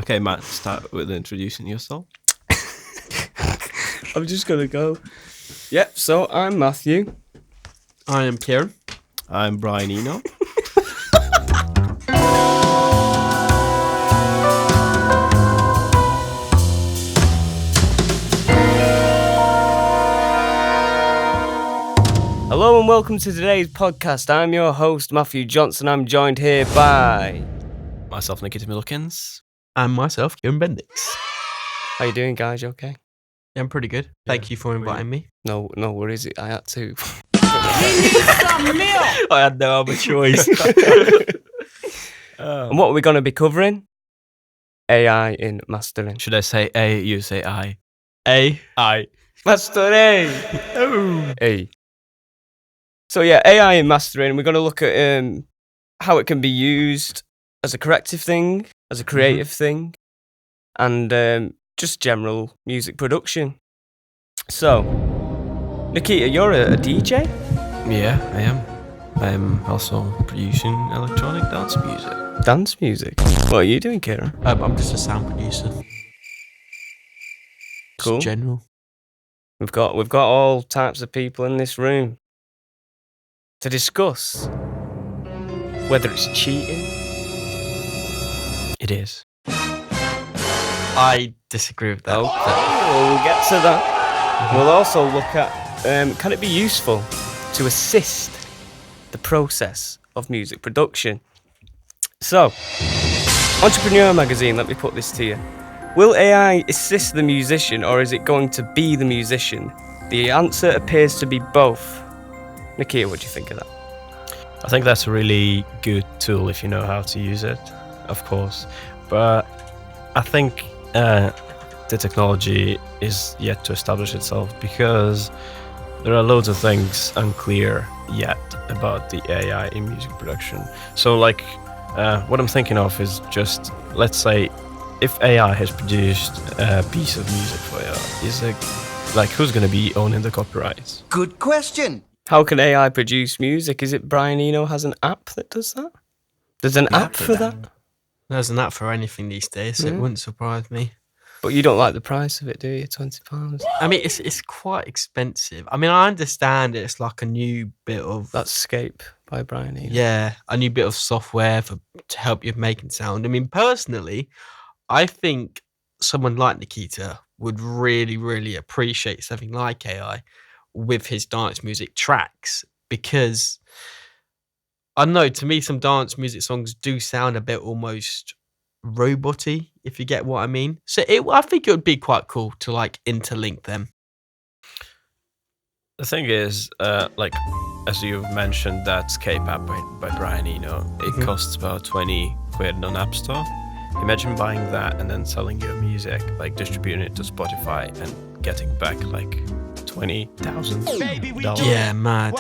Okay, Matt, start with introducing yourself. I'm just going to go. Yep, so I'm Matthew. I am Kieran. I'm Brian Eno. Hello and welcome to today's podcast. I'm your host, Matthew Johnson. I'm joined here by... Myself, Nikita Milkins. And myself, Kieran Bendix. How you doing, guys? You okay? Yeah, I'm pretty good. Thank you for inviting me. No worries. I had to. I had no other choice. And what are we going to be covering? AI in mastering. Should I say A, you say I? I. Mastering! A. So yeah, AI in mastering. We're going to look at how it can be used as a corrective thing, as a creative thing, and just general music production. So, Nikita, you're a DJ? Yeah, I am. I'm also producing electronic dance music. Dance music? What are you doing, Kieran? I'm just a sound producer. Cool. Just general. We've got all types of people in this room to discuss whether it's cheating. It is. I disagree with that. We'll get to that. We'll also look at can it be useful to assist the process of music production? So, Entrepreneur Magazine, let me put this to you. Will AI assist the musician or is it going to be the musician? The answer appears to be both. Nikita, what do you think of that? I think that's a really good tool if you know how to use it, of course. But I think the technology is yet to establish itself because there are loads of things unclear yet about the AI in music production. So what I'm thinking of is just, let's say, if AI has produced a piece of music for you, who's going to be owning the copyrights? Good question. How can AI produce music? Is it Brian Eno has an app that does that? There's an app for that? There's an app for anything these days, so it wouldn't surprise me. But you don't like the price of it, do you? £20. I mean, it's quite expensive. I mean, I understand it's like a new bit of... That's Scape by Brian Eno. Yeah, a new bit of software to help you making sound. I mean, personally, I think someone like Nikita would really, really appreciate something like AI with his dance music tracks because I don't know, to me, some dance music songs do sound a bit almost robot-y, if you get what I mean. So I think it would be quite cool to interlink them. The thing is, as you've mentioned, that Scape app by Brian Eno, it costs about 20 quid on App Store. Imagine buying that and then selling your music, distributing it to Spotify and getting back $20,000. Yeah, mad.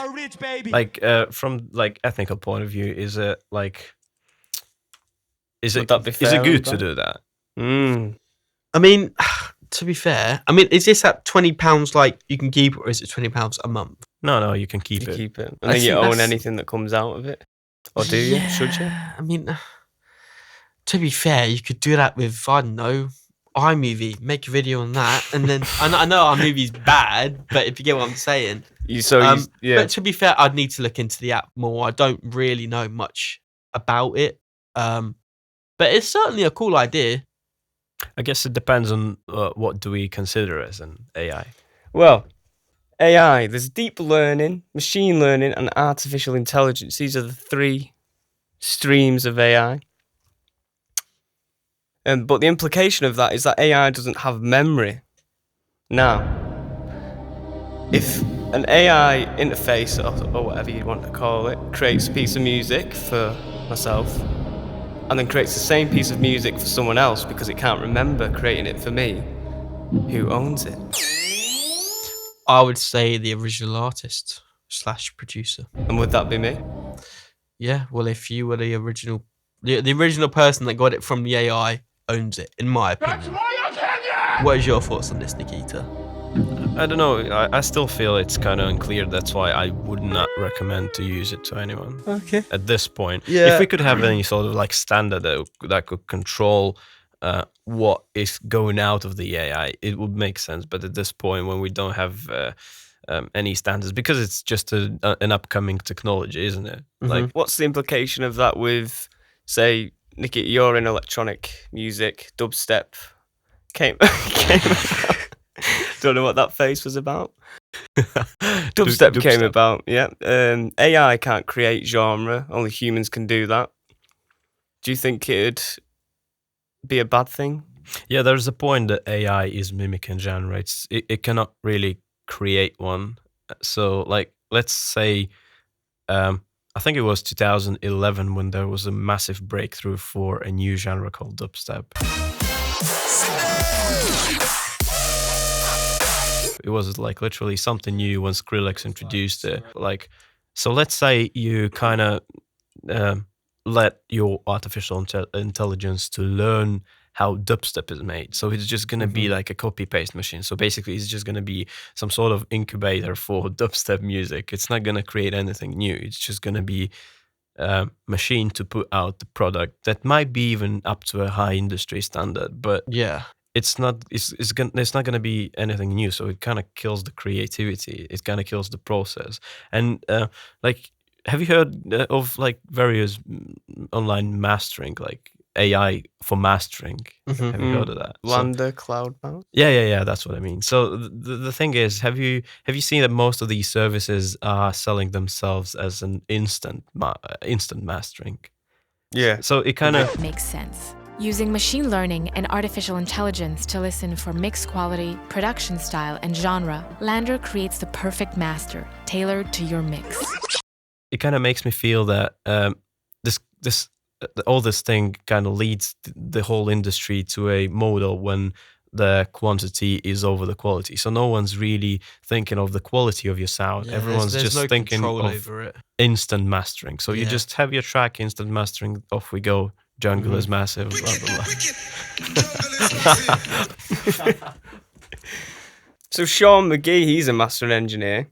From ethical point of view, is it is it fair good to do that? I mean, to be fair, is this at £20 you can keep, or is it £20 a month? No, you can keep it. Keep it. And then you own anything that comes out of it. Or do you? Should you? I mean, to be fair, you could do that with, I don't know, iMovie, make a video on that, and then I know iMovie's bad, but if you get what I'm saying. But to be fair, I'd need to look into the app more. I don't really know much about it. But it's certainly a cool idea. I guess it depends on what do we consider as an AI. Well, AI, there's deep learning, machine learning, and artificial intelligence. These are the three streams of AI. But the implication of that is that AI doesn't have memory. Now, if an AI interface, or whatever you want to call it, creates a piece of music for myself, and then creates the same piece of music for someone else because it can't remember creating it for me, who owns it? I would say the original artist / producer. And would that be me? Yeah, well, if you were the original person that got it from the AI owns it, in my opinion. That's my opinion! What is your thoughts on this, Nikita? I don't know. I still feel it's kind of unclear. That's why I would not recommend to use it to anyone. Okay. At this point, Yeah. If we could have any sort of like standard that could control what is going out of the AI, it would make sense. But at this point, when we don't have any standards, because it's just an upcoming technology, isn't it? Like, what's the implication of that with, say, Nikki, you're in electronic music, dubstep came out. Don't know what that face was about. Dubstep came about, yeah. AI can't create genre, only humans can do that. Do you think it'd be a bad thing? Yeah, there's a point that AI is mimicking genre. It cannot really create one. So, like, let's say, I think it was 2011 when there was a massive breakthrough for a new genre called dubstep. It was like literally something new when Skrillex introduced it. Like, so let's say you kind of let your artificial intelligence to learn how dubstep is made. So it's just going to be like a copy-paste machine. So basically it's just going to be some sort of incubator for dubstep music. It's not going to create anything new. It's just going to be a machine to put out the product that might be even up to a high industry standard, but Yeah. it's not going to be anything new. So it kind of kills the creativity. It kind of kills the process. And like, have you heard of like various online mastering, like AI for mastering? Have you heard of that? Lander, Cloudbound? Yeah, that's what I mean. So the thing is, have you seen that most of these services are selling themselves as an instant mastering? Yeah. So it kind of makes sense. Using machine learning and artificial intelligence to listen for mix quality, production style, and genre, Lander creates the perfect master, tailored to your mix. It kind of makes me feel that all this thing kind of leads the whole industry to a model when the quantity is over the quality. So no one's really thinking of the quality of your sound. Yeah, Everyone's there's just no thinking control of over it. instant mastering. So you Yeah. just have your track, instant mastering, off we go. Jungle is massive, blah, blah, blah. So Sean McGee, he's a mastering engineer,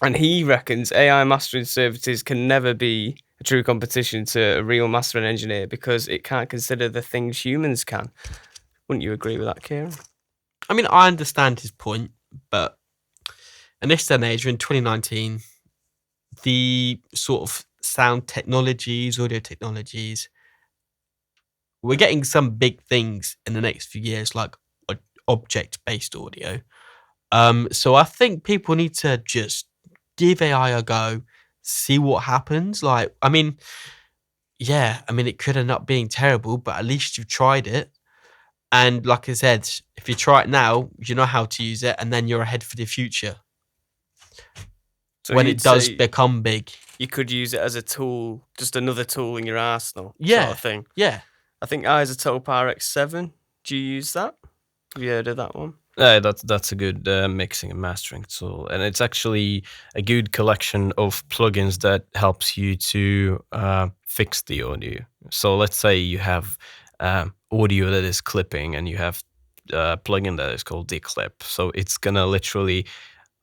and he reckons AI mastering services can never be a true competition to a real mastering engineer because it can't consider the things humans can. Wouldn't you agree with that, Kieran? I mean, I understand his point, but in this day and age, in 2019, the sort of sound technologies, audio technologies, we're getting some big things in the next few years, like object-based audio. So I think people need to just give AI a go, see what happens. Like, I mean, it could end up being terrible, but at least you've tried it. And like I said, if you try it now, you know how to use it, and then you're ahead for the future. So When you'd it does say become big. you could use it as a tool, just another tool in your arsenal, Yeah. sort of thing. Yeah. I think Isotope RX7. Do you use that? Have you heard of that one? That's a good mixing and mastering tool, and it's actually a good collection of plugins that helps you to fix the audio. So let's say you have audio that is clipping, and you have a plugin that is called Declip. So it's gonna literally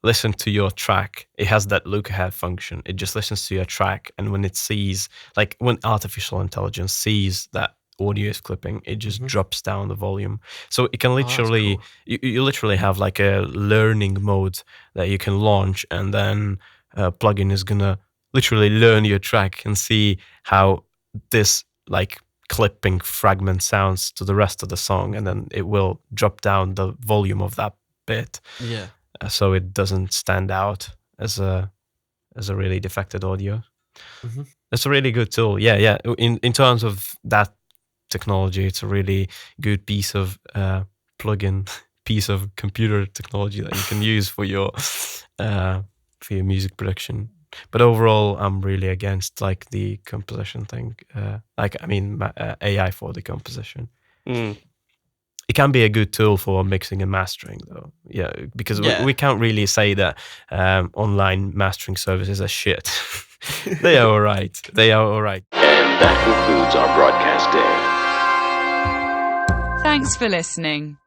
listen to your track. It has that look ahead function. It just listens to your track, and when it sees, like when artificial intelligence sees that audio is clipping, it just drops down the volume. So it can literally, cool. you literally have like a learning mode that you can launch, and then plugin is gonna literally learn your track and see how this like clipping fragment sounds to the rest of the song, and then it will drop down the volume of that bit, Yeah. so it doesn't stand out as a really defected audio. It's a really good tool. Yeah. In terms of that technology, it's a really good piece of plugin, piece of computer technology that you can use for your music production. But overall, I'm really against like the composition thing. AI for the composition. It can be a good tool for mixing and mastering, though. Yeah, because we can't really say that online mastering services are shit. They are all right. They are all right. And that concludes our broadcast day. Thanks for listening.